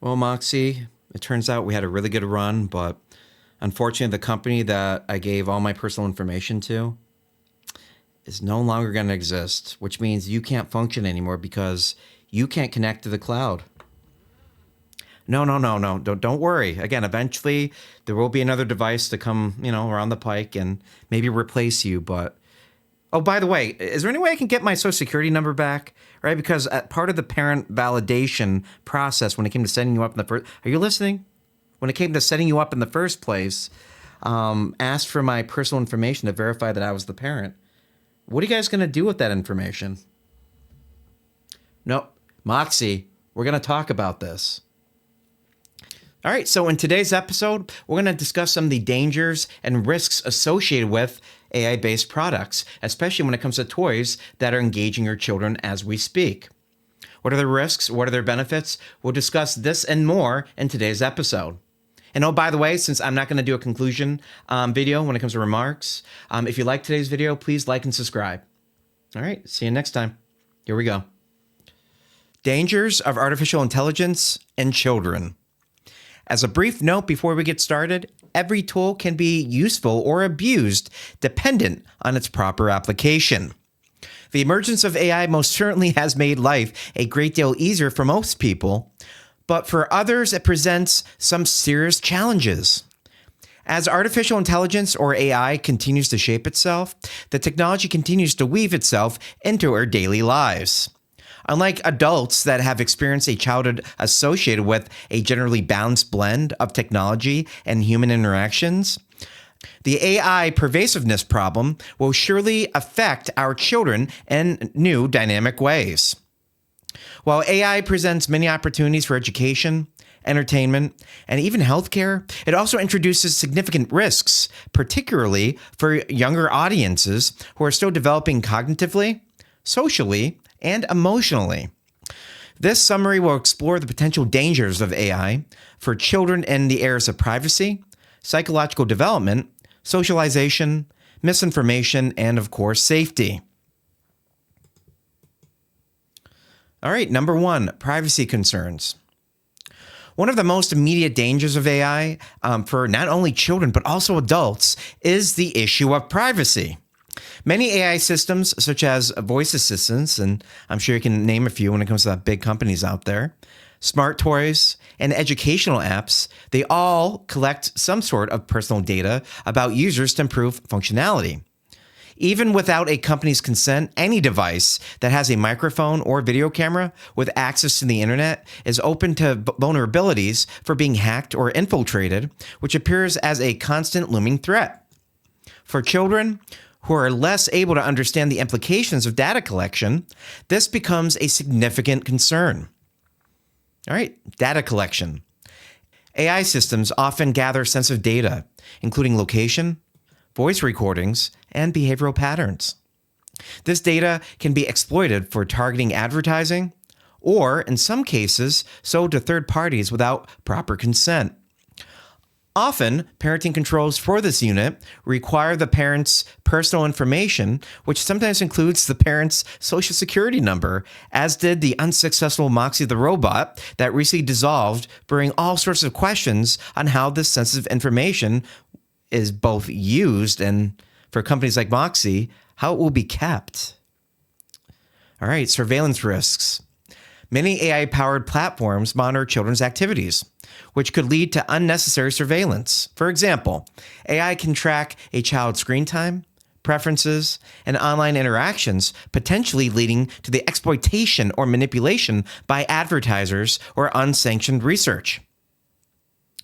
Well, Moxie, it turns out we had a really good run, but unfortunately, the company that I gave all my personal information to is no longer going to exist, which means you can't function anymore because you can't connect to the cloud. No, no, no, no. Don't worry. Again, eventually there will be another device to come, around the pike and maybe replace you. But oh, by the way, is there any way I can get my social security number back? Right, because part of the parent validation process when it came to setting you up in the first, are you listening? When it came to setting you up in the first place, asked for my personal information to verify that I was the parent. What are you guys going to do with that information? No, Moxie, we're going to talk about this. All right, so in today's episode, we're going to discuss some of the dangers and risks associated with AI-based products, especially when it comes to toys that are engaging your children as we speak. What are the risks? What are their benefits? We'll discuss this and more in today's episode. And oh, by the way, since I'm not going to do a conclusion video when it comes to remarks, if you like today's video, please like and subscribe. All right, see you next time. Here we go. Dangers of artificial intelligence and children. As a brief note before we get started, every tool can be useful or abused dependent on its proper application. The emergence of AI most certainly has made life a great deal easier for most people, but for others it presents some serious challenges. As artificial intelligence or AI continues to shape itself, the technology continues to weave itself into our daily lives. Unlike adults that have experienced a childhood associated with a generally balanced blend of technology and human interactions, the AI pervasiveness problem will surely affect our children in new dynamic ways. While AI presents many opportunities for education, entertainment, and even healthcare, it also introduces significant risks, particularly for younger audiences who are still developing cognitively, socially, and emotionally. This summary will explore the potential dangers of AI for children in the areas of privacy, psychological development, socialization, misinformation, and of course, safety. All right, number one, privacy concerns. One of the most immediate dangers of AI for not only children, but also adults is the issue of privacy. Many AI systems, such as voice assistants, and I'm sure you can name a few when it comes to the big companies out there, smart toys, and educational apps, they all collect some sort of personal data about users to improve functionality. Even without a company's consent, any device that has a microphone or video camera with access to the internet is open to vulnerabilities for being hacked or infiltrated, which appears as a constant looming threat. For children who are less able to understand the implications of data collection, this becomes a significant concern. All right, data collection. AI systems often gather sensitive data, including location, voice recordings, and behavioral patterns. This data can be exploited for targeting advertising, or in some cases, sold to third parties without proper consent. Often, parenting controls for this unit require the parent's personal information, which sometimes includes the parent's social security number, as did the unsuccessful Moxie the robot that recently dissolved, bringing all sorts of questions on how this sensitive information is both used and, for companies like Moxie, how it will be kept. All right, surveillance risks. Many AI-powered platforms monitor children's activities, which could lead to unnecessary surveillance. For example, AI can track a child's screen time, preferences, and online interactions, potentially leading to the exploitation or manipulation by advertisers or unsanctioned research.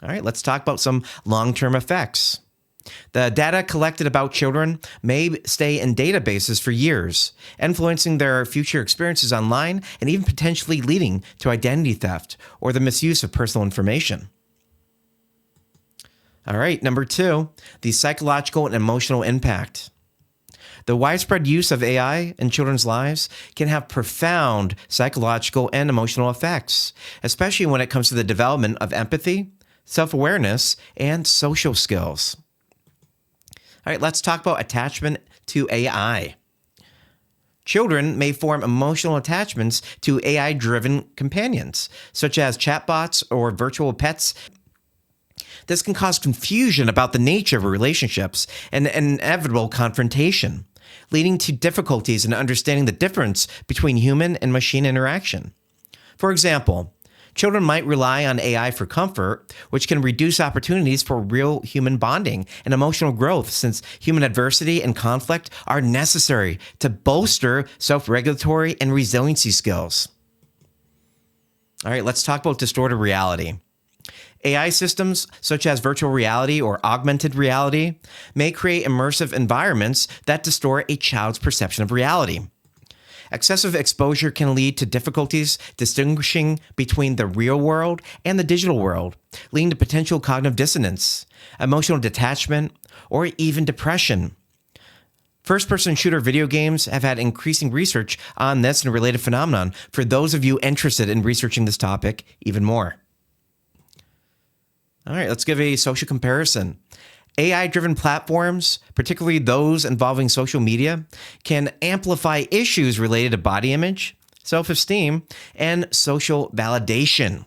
All right, let's talk about some long-term effects. The data collected about children may stay in databases for years, influencing their future experiences online and even potentially leading to identity theft or the misuse of personal information. All right, number two, the psychological and emotional impact. The widespread use of AI in children's lives can have profound psychological and emotional effects, especially when it comes to the development of empathy, self-awareness, and social skills. All right, let's talk about attachment to AI. Children may form emotional attachments to AI-driven companions, such as chatbots or virtual pets. This can cause confusion about the nature of relationships and inevitable confrontation, leading to difficulties in understanding the difference between human and machine interaction. For example, children might rely on AI for comfort, which can reduce opportunities for real human bonding and emotional growth, since human adversity and conflict are necessary to bolster self-regulatory and resiliency skills. All right, let's talk about distorted reality. AI systems, such as virtual reality or augmented reality, may create immersive environments that distort a child's perception of reality. Excessive exposure can lead to difficulties distinguishing between the real world and the digital world, leading to potential cognitive dissonance, emotional detachment, or even depression. First-person shooter video games have had increasing research on this and related phenomenon for those of you interested in researching this topic even more. All right, let's give a social comparison. AI-driven platforms, particularly those involving social media, can amplify issues related to body image, self-esteem, and social validation.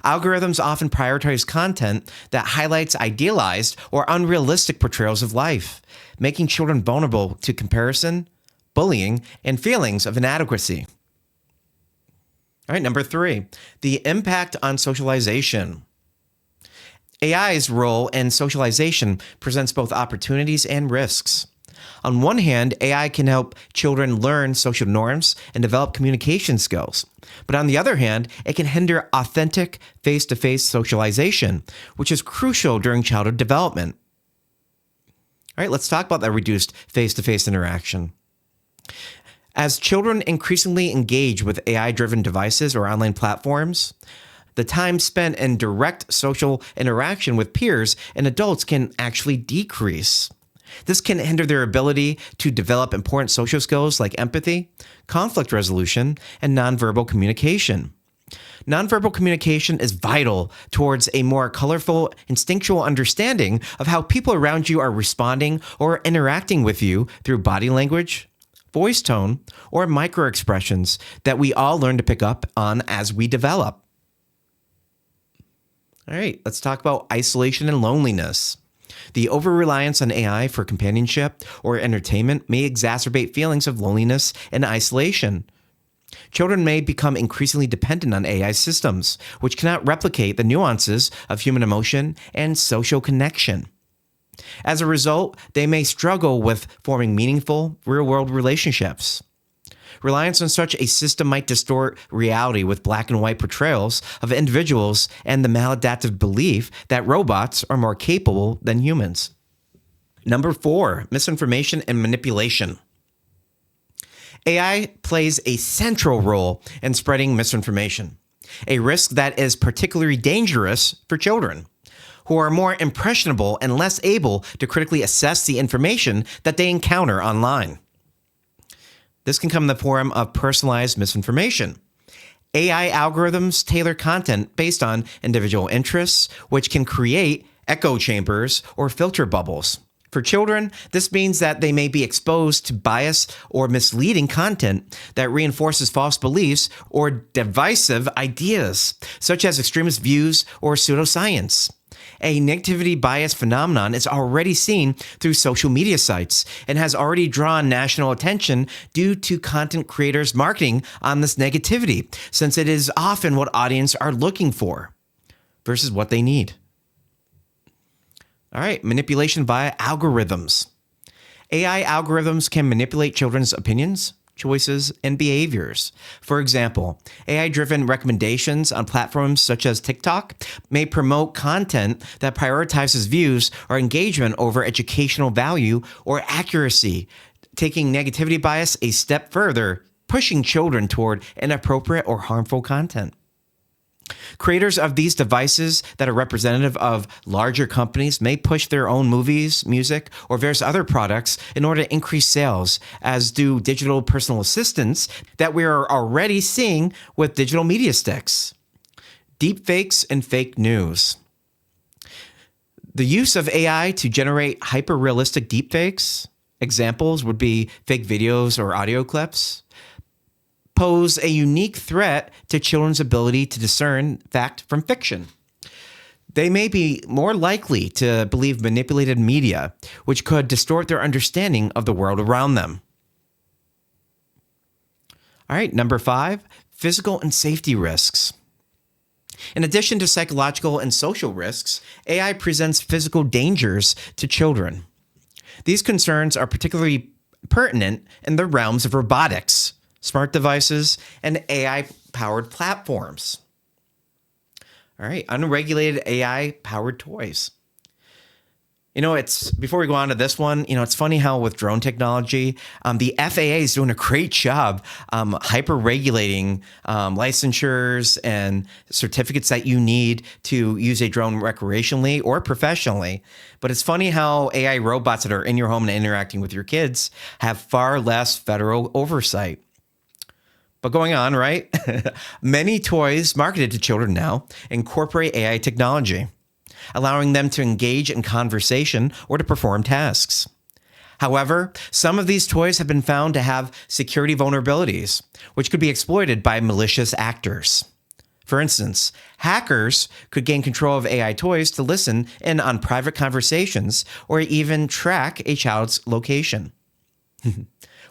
Algorithms often prioritize content that highlights idealized or unrealistic portrayals of life, making children vulnerable to comparison, bullying, and feelings of inadequacy. All right, number 3, the impact on socialization. AI's role in socialization presents both opportunities and risks. On one hand, AI can help children learn social norms and develop communication skills. But on the other hand, it can hinder authentic face-to-face socialization, which is crucial during childhood development. All right, let's talk about that reduced face-to-face interaction. As children increasingly engage with AI-driven devices or online platforms, the time spent in direct social interaction with peers and adults can actually decrease. This can hinder their ability to develop important social skills like empathy, conflict resolution, and nonverbal communication. Nonverbal communication is vital towards a more colorful, instinctual understanding of how people around you are responding or interacting with you through body language, voice tone, or microexpressions that we all learn to pick up on as we develop. All right, let's talk about isolation and loneliness. The over-reliance on AI for companionship or entertainment may exacerbate feelings of loneliness and isolation. Children may become increasingly dependent on AI systems, which cannot replicate the nuances of human emotion and social connection. As a result, they may struggle with forming meaningful, real-world relationships. Reliance on such a system might distort reality with black and white portrayals of individuals and the maladaptive belief that robots are more capable than humans. Number 4, misinformation and manipulation. AI plays a central role in spreading misinformation, a risk that is particularly dangerous for children, who are more impressionable and less able to critically assess the information that they encounter online. This can come in the form of personalized misinformation. AI algorithms tailor content based on individual interests, which can create echo chambers or filter bubbles. For children, this means that they may be exposed to biased or misleading content that reinforces false beliefs or divisive ideas, such as extremist views or pseudoscience. A negativity bias phenomenon is already seen through social media sites and has already drawn national attention due to content creators marketing on this negativity, since it is often what audiences are looking for versus what they need. All right, manipulation via algorithms. AI algorithms can manipulate children's opinions, choices, and behaviors. For example, AI-driven recommendations on platforms such as TikTok may promote content that prioritizes views or engagement over educational value or accuracy, taking negativity bias a step further, pushing children toward inappropriate or harmful content. Creators of these devices that are representative of larger companies may push their own movies, music, or various other products in order to increase sales, as do digital personal assistants that we are already seeing with digital media sticks. Deepfakes and fake news. The use of AI to generate hyper-realistic deepfakes Examples would be fake videos or audio clips, pose a unique threat to children's ability to discern fact from fiction. They may be more likely to believe manipulated media, which could distort their understanding of the world around them. All right, number 5, physical and safety risks. In addition to psychological and social risks, AI presents physical dangers to children. These concerns are particularly pertinent in the realms of robotics, smart devices, and AI-powered platforms. All right, unregulated AI-powered toys. It's before we go on to this one, it's funny how with drone technology, the FAA is doing a great job hyper-regulating licensures and certificates that you need to use a drone recreationally or professionally. But it's funny how AI robots that are in your home and interacting with your kids have far less federal oversight. But going on, right? Many toys marketed to children now incorporate AI technology, allowing them to engage in conversation or to perform tasks. However, some of these toys have been found to have security vulnerabilities, which could be exploited by malicious actors. For instance, hackers could gain control of AI toys to listen in on private conversations or even track a child's location.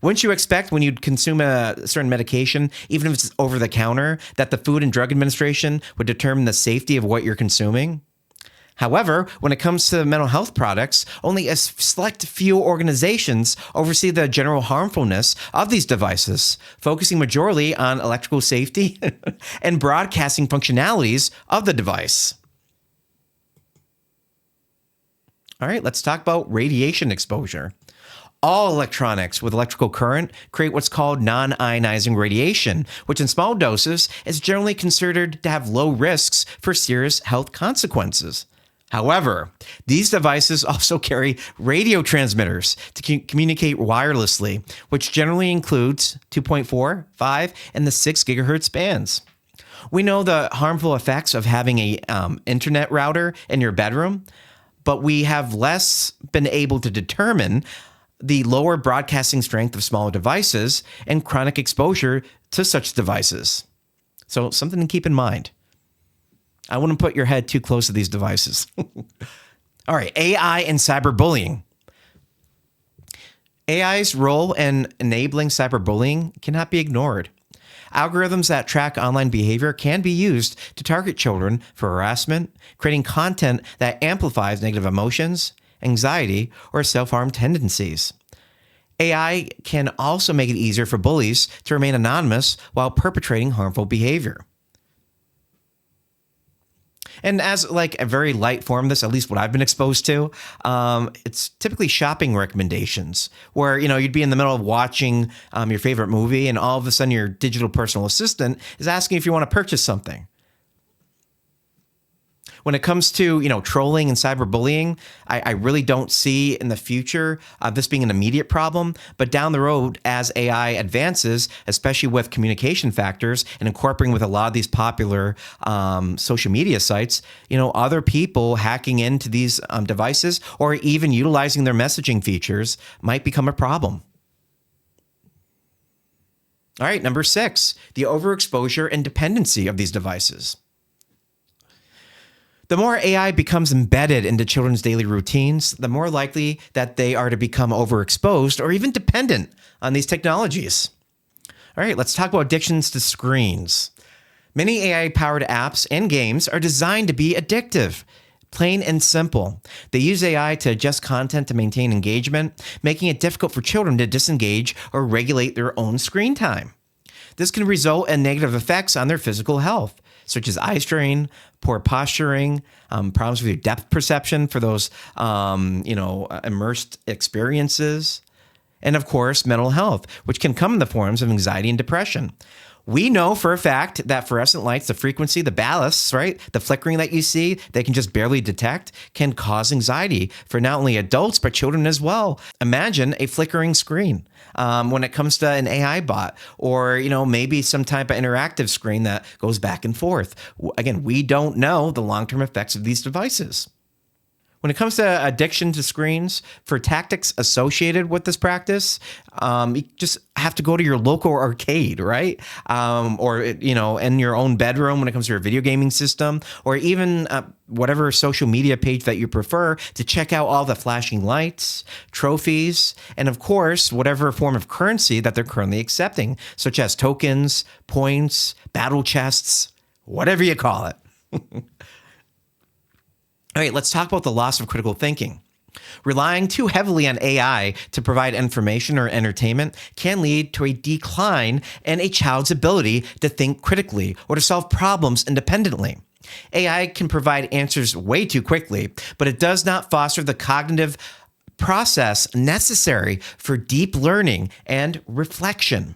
Wouldn't you expect when you consume a certain medication, even if it's over the counter, that the Food and Drug Administration would determine the safety of what you're consuming? However, when it comes to mental health products, only a select few organizations oversee the general harmfulness of these devices, focusing majorly on electrical safety and broadcasting functionalities of the device. All right, let's talk about radiation exposure. All electronics with electrical current create what's called non-ionizing radiation, which in small doses is generally considered to have low risks for serious health consequences. However, these devices also carry radio transmitters to communicate wirelessly, which generally includes 2.4, 5, and the 6 gigahertz bands. We know the harmful effects of having a internet router in your bedroom, but we have less been able to determine the lower broadcasting strength of smaller devices and chronic exposure to such devices. So something to keep in mind. I wouldn't put your head too close to these devices. All right, AI and cyberbullying. AI's role in enabling cyberbullying cannot be ignored. Algorithms that track online behavior can be used to target children for harassment, creating content that amplifies negative emotions, anxiety, or self-harm tendencies. AI can also make it easier for bullies to remain anonymous while perpetrating harmful behavior. And as like a very light form of this, at least what I've been exposed to, it's typically shopping recommendations where, you'd be in the middle of watching your favorite movie and all of a sudden your digital personal assistant is asking if you want to purchase something. When it comes to, trolling and cyberbullying, I really don't see in the future this being an immediate problem. But down the road, as AI advances, especially with communication factors and incorporating with a lot of these popular social media sites, other people hacking into these devices or even utilizing their messaging features might become a problem. All right, number 6, the overexposure and dependency of these devices. The more AI becomes embedded into children's daily routines, the more likely that they are to become overexposed or even dependent on these technologies. All right, let's talk about addictions to screens. Many AI-powered apps and games are designed to be addictive, plain and simple. They use AI to adjust content to maintain engagement, making it difficult for children to disengage or regulate their own screen time. This can result in negative effects on their physical health, such as eye strain, poor posturing, problems with your depth perception for those, immersed experiences, and of course, mental health, which can come in the forms of anxiety and depression. We know for a fact that fluorescent lights, the frequency, the ballasts, right, the flickering that you see, they can just barely detect, can cause anxiety for not only adults, but children as well. Imagine a flickering screen when it comes to an AI bot or, maybe some type of interactive screen that goes back and forth. Again, we don't know the long-term effects of these devices. When it comes to addiction to screens, for tactics associated with this practice, you just have to go to your local arcade, right? Or, in your own bedroom when it comes to your video gaming system, or even whatever social media page that you prefer to check out all the flashing lights, trophies, and of course, whatever form of currency that they're currently accepting, such as tokens, points, battle chests, whatever you call it. All right, let's talk about the loss of critical thinking. Relying too heavily on AI to provide information or entertainment can lead to a decline in a child's ability to think critically or to solve problems independently. AI can provide answers way too quickly, but it does not foster the cognitive process necessary for deep learning and reflection.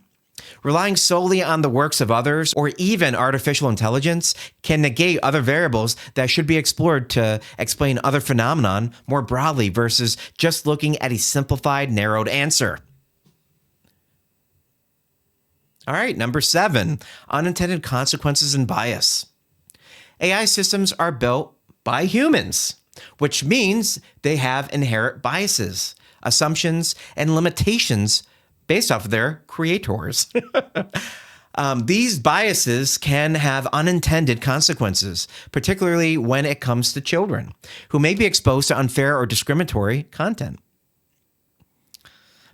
Relying solely on the works of others or even artificial intelligence can negate other variables that should be explored to explain other phenomenon more broadly versus just looking at a simplified, narrowed answer. All right, number 7, unintended consequences and bias. AI systems are built by humans, which means they have inherent biases, assumptions, and limitations based off of their creators. These biases can have unintended consequences, particularly when it comes to children who may be exposed to unfair or discriminatory content.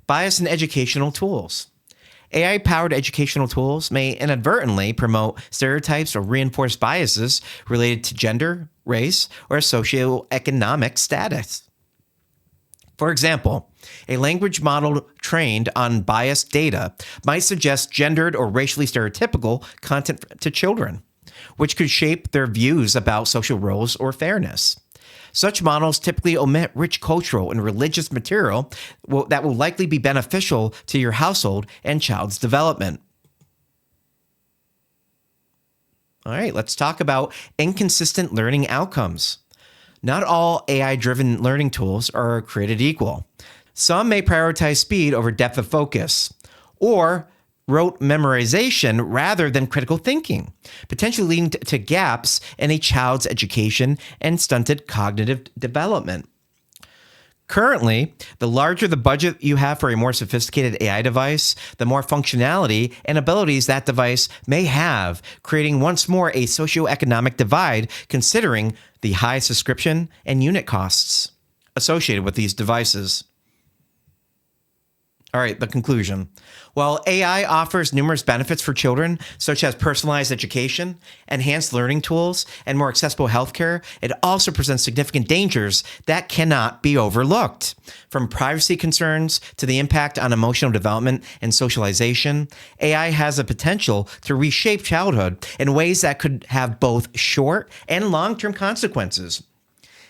Bias in educational tools. AI-powered educational tools may inadvertently promote stereotypes or reinforce biases related to gender, race, or socioeconomic status. For example, a language model trained on biased data might suggest gendered or racially stereotypical content to children, which could shape their views about social roles or fairness. Such models typically omit rich cultural and religious material that will likely be beneficial to your household and child's development. All right, let's talk about inconsistent learning outcomes. Not all AI-driven learning tools are created equal. Some may prioritize speed over depth of focus, or rote memorization rather than critical thinking, potentially leading to gaps in a child's education and stunted cognitive development. Currently, the larger the budget you have for a more sophisticated AI device, the more functionality and abilities that device may have, creating once more a socioeconomic divide considering the high subscription and unit costs associated with these devices. All right, the conclusion. While AI offers numerous benefits for children, such as personalized education, enhanced learning tools, and more accessible healthcare, it also presents significant dangers that cannot be overlooked. From privacy concerns to the impact on emotional development and socialization, AI has the potential to reshape childhood in ways that could have both short and long-term consequences.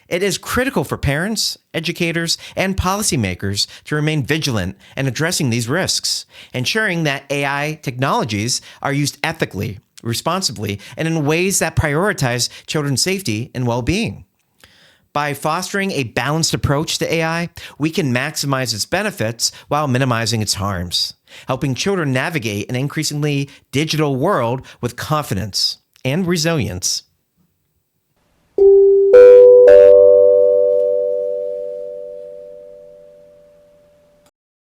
It is critical for parents, educators, and policymakers to remain vigilant in addressing these risks, ensuring that AI technologies are used ethically, responsibly, and in ways that prioritize children's safety and well-being. By fostering a balanced approach to AI, we can maximize its benefits while minimizing its harms, helping children navigate an increasingly digital world with confidence and resilience.